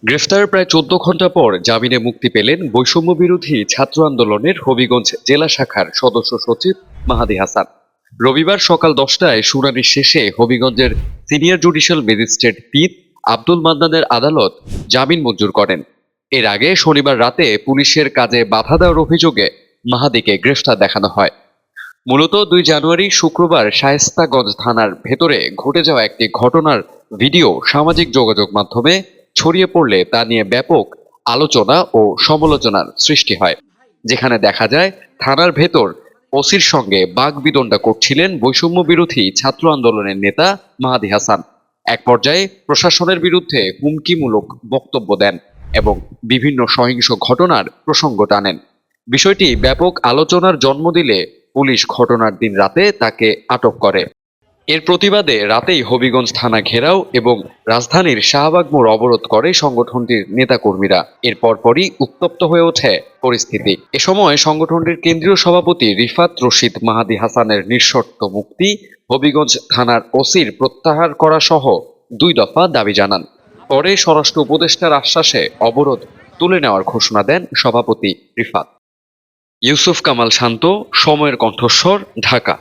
গ্রেফতারের প্রায় ১৪ ঘণ্টা পর জামিনে মুক্তি পেলেন বৈষম্য বিরোধী ছাত্র আন্দোলনের হবিগঞ্জ জেলা শাখার সদস্য সচিব মাহাদী হাসান। রবিবার সকাল ১০টায় শুনানি শেষে হবিগঞ্জের সিনিয়র জুডিশিয়াল ম্যাজিস্ট্রেট পিত আব্দুল মান্নানের আদালত জামিন মঞ্জুর করেন। এর আগে শনিবার রাতে পুলিশের কাজে বাধা দেওয়ার অভিযোগে মাহাদীকে গ্রেফতার দেখানো হয়। মূলত ২ জানুয়ারি শুক্রবার শায়েস্তাগঞ্জ থানার ভেতরে ঘটে যাওয়া একটি ঘটনার ভিডিও সামাজিক যোগাযোগ মাধ্যমে ছড়িয়ে পড়লে তা নিয়ে ব্যাপক আলোচনা ও সমালোচনার সৃষ্টি হয়। যেখানে দেখা যায় থানার ভেতর ওসির সঙ্গে বাগবিতণ্ডা করছিলেন বৈষম্য বিরোধী ছাত্র আন্দোলনের নেতা মাহাদী হাসান। এক পর্যায়ে প্রশাসনের বিরুদ্ধে হুমকিমূলক বক্তব্য দেন এবং বিভিন্ন সহিংস ঘটনার প্রসঙ্গ টানেন। বিষয়টি ব্যাপক আলোচনার জন্ম দিলে পুলিশ ঘটনার দিন রাতে তাকে আটক করে। এর প্রতিবাদে রাতেই হবিগঞ্জ থানা ঘেরাও এবং রাজধানীর শাহবাগ মোড় অবরোধ করে সংগঠনটির নেতাকর্মীরা। এর পরপরই উত্তপ্ত হয়ে ওঠে পরিস্থিতি। এ সময় সংগঠনটির কেন্দ্রীয় সভাপতি রিফাত রশিদ মাহাদী হাসানের নিঃশর্ত মুক্তি, হবিগঞ্জ থানার ওসির প্রত্যাহার করা সহ ২ দফা দাবি জানান। পরে স্বরাষ্ট্র উপদেষ্টার আশ্বাসে অবরোধ তুলে নেওয়ার ঘোষণা দেন সভাপতি রিফাত। ইউসুফ কামাল শান্ত, সময়ের কণ্ঠস্বর, ঢাকা।